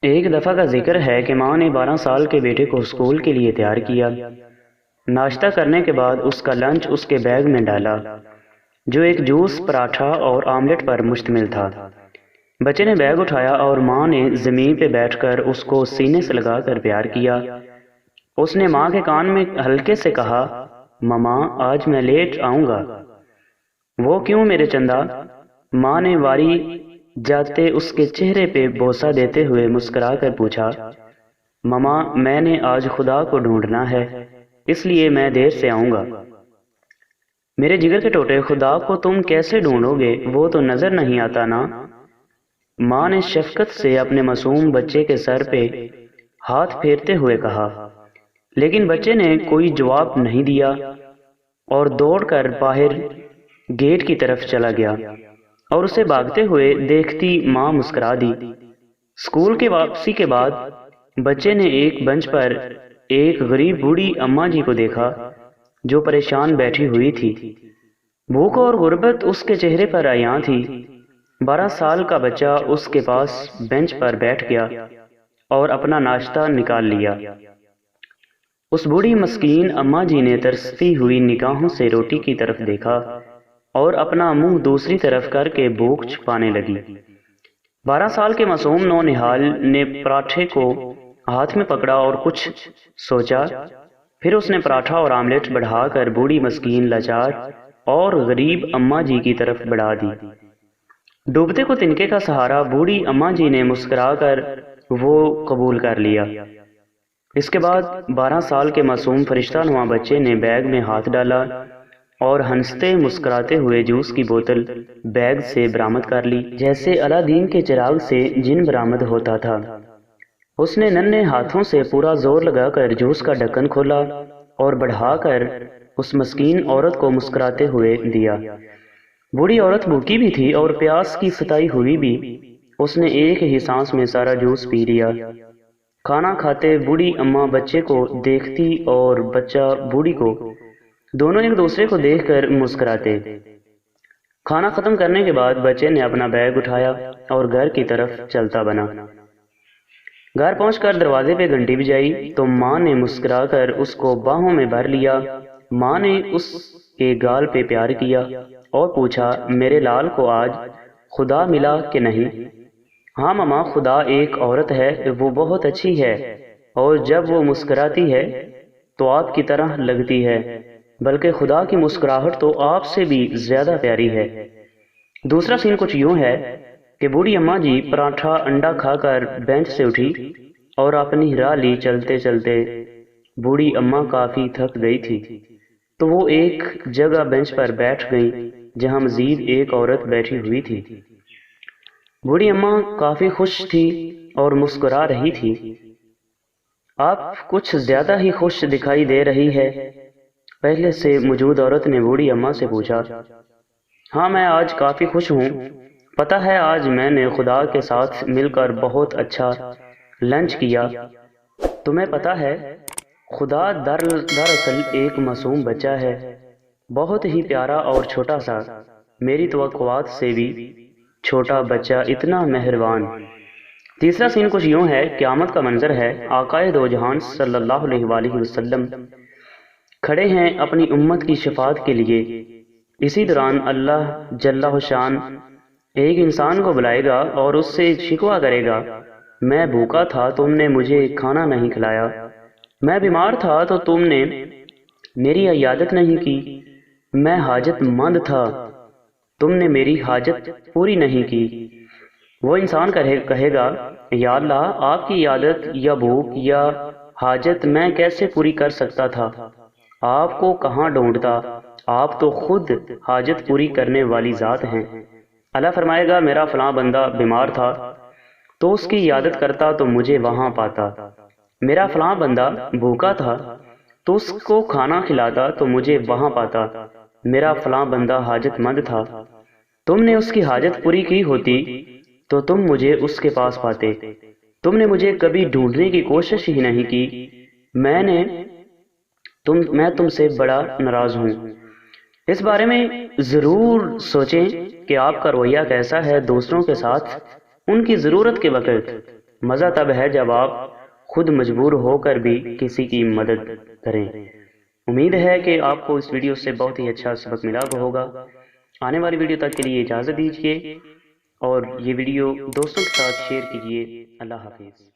ایک دفعہ کا ذکر ہے کہ ماں نے 12 سال کے بیٹے کو اسکول کے لیے تیار کیا۔ ناشتہ کرنے کے بعد اس کا لنچ اس کے بیگ میں ڈالا، جو ایک جوس، پراٹھا اور آملیٹ پر مشتمل تھا۔ بچے نے بیگ اٹھایا اور ماں نے زمین پہ بیٹھ کر اس کو سینے سے لگا کر پیار کیا۔ اس نے ماں کے کان میں ہلکے سے کہا، مما آج میں لیٹ آؤں گا۔ وہ کیوں میرے چندا؟ ماں نے واری جاتے اس کے چہرے پہ بوسہ دیتے ہوئے مسکرا کر پوچھا، مما میں نے آج خدا کو ڈھونڈنا ہے، اس لیے میں دیر سے آؤں گا۔ میرے جگر کے ٹوٹے، خدا کو تم کیسے ڈھونڈو گے؟ وہ تو نظر نہیں آتا نا؟ ماں نے شفقت سے اپنے معصوم بچے کے سر پہ ہاتھ پھیرتے ہوئے کہا، لیکن بچے نے کوئی جواب نہیں دیا اور دوڑ کر باہر گیٹ کی طرف چلا گیا اور اسے بھاگتے ہوئے دیکھتی ماں مسکرا دی۔ اسکول کے واپسی کے بعد بچے نے ایک بنچ پر ایک غریب بوڑھی اماں جی کو دیکھا جو پریشان بیٹھی ہوئی تھی۔ بھوک اور غربت اس کے چہرے پر عیاں تھی۔ 12 سال کا بچہ اس کے پاس بینچ پر بیٹھ گیا اور اپنا ناشتہ نکال لیا۔ اس بوڑھی مسکین اماں جی نے ترستی ہوئی نگاہوں سے روٹی کی طرف دیکھا اور اپنا منہ دوسری طرف کر کے بھوک چھپانے لگی۔ 12 سال کے معصوم نونہال نے پراٹھے کو ہاتھ میں پکڑا اور کچھ سوچا، پھر اس نے پراٹھا اور آملیٹ بڑھا کر بوڑھی مسکین، لاچار اور غریب اماں جی کی طرف بڑھا دی۔ ڈوبتے کو تنکے کا سہارا بوڑھی اماں جی نے مسکرا کر وہ قبول کر لیا۔ اس کے بعد 12 سال کے معصوم فرشتہ نما بچے نے بیگ میں ہاتھ ڈالا اور ہنستے مسکراتے ہوئے جوس کی بوتل بیگ سے برآمد کر لی، جیسے الادین کے چراغ سے جن برآمد ہوتا تھا۔ اس نے ننھے ہاتھوں سے پورا زور لگا کر جوس کا ڈھکن کھولا اور بڑھا کر اس مسکین عورت کو مسکراتے ہوئے دیا۔ بوڑھی عورت بھوکی بھی تھی اور پیاس کی ستائی ہوئی بھی۔ اس نے ایک ہی سانس میں سارا جوس پی لیا۔ کھانا کھاتے بوڑھی اماں بچے کو دیکھتی اور بچہ بوڑھی کو، دونوں ایک دوسرے کو دیکھ کر مسکراتے۔ کھانا ختم کرنے کے بعد بچے نے اپنا بیگ اٹھایا اور گھر کی طرف چلتا بنا۔ گھر پہنچ کر دروازے پہ گھنٹی بجائی تو ماں نے مسکرا کر اس کو باہوں میں بھر لیا۔ ماں نے اس کے گال پہ پیار کیا اور پوچھا، میرے لال کو آج خدا ملا کہ نہیں؟ ہاں ماما، خدا ایک عورت ہے، وہ بہت اچھی ہے اور جب وہ مسکراتی ہے تو آپ کی طرح لگتی ہے، بلکہ خدا کی مسکراہٹ تو آپ سے بھی زیادہ پیاری ہے۔ دوسرا سین کچھ یوں ہے کہ بوڑھی اماں جی پراٹھا انڈا کھا کر بینچ سے اٹھی اور اپنی راہ لی۔ چلتے چلتے بوڑھی اماں کافی تھک گئی تھی تو وہ ایک جگہ بینچ پر بیٹھ گئی جہاں مزید ایک عورت بیٹھی ہوئی تھی۔ بوڑھی اماں کافی خوش تھی اور مسکرا رہی تھی۔ آپ کچھ زیادہ ہی خوش دکھائی دے رہی ہے، پہلے سے موجود عورت نے بوڑھی اماں سے پوچھا۔ ہاں میں آج کافی خوش ہوں، پتہ ہے آج میں نے خدا کے ساتھ مل کر بہت اچھا لنچ کیا۔ تمہیں پتہ ہے خدا دراصل ایک معصوم بچہ ہے، بہت ہی پیارا اور چھوٹا سا، میری توقعات سے بھی چھوٹا بچہ، اتنا مہربان۔ تیسرا سین کچھ یوں ہے، قیامت کا منظر ہے۔ آقائے دو جہان صلی اللہ علیہ وآلہ وسلم کھڑے ہیں اپنی امت کی شفاعت کے لیے۔ اسی دوران اللہ جل شان ایک انسان کو بلائے گا اور اس سے شکوہ کرے گا، میں بھوکا تھا، تم نے مجھے کھانا نہیں کھلایا، میں بیمار تھا تو تم نے میری عیادت نہیں کی، میں حاجت مند تھا، تم نے میری حاجت پوری نہیں کی۔ وہ انسان کہے گا، یا اللہ آپ کی عیادت یا بھوک یا حاجت میں کیسے پوری کر سکتا تھا؟ آپ کو کہاں ڈھونڈتا، آپ تو خود حاجت پوری کرنے والی ذات ہیں۔ اللہ فرمائے گا، میرا فلاں بندہ بیمار تھا تو اس کی عیادت کرتا تو مجھے وہاں پاتا، میرا فلاں بندہ بھوکا تھا تو اس کو کھانا کھلاتا تو مجھے وہاں پاتا، میرا فلاں بندہ حاجت مند تھا، تم نے اس کی حاجت پوری کی ہوتی تو تم مجھے اس کے پاس پاتے، تم نے مجھے کبھی ڈھونڈنے کی کوشش ہی نہیں کی، میں تم سے بڑا ناراض ہوں۔ اس بارے میں ضرور سوچیں کہ آپ کا رویہ کیسا ہے دوسروں کے ساتھ ان کی ضرورت کے وقت۔ مزہ تب ہے جب آپ خود مجبور ہو کر بھی کسی کی مدد کریں۔ امید ہے کہ آپ کو اس ویڈیو سے بہت ہی اچھا سبق ملا ہوگا۔ آنے والی ویڈیو تک کے لیے اجازت دیجیے اور یہ ویڈیو دوستوں کے ساتھ شیئر کیجیے۔ اللہ حافظ۔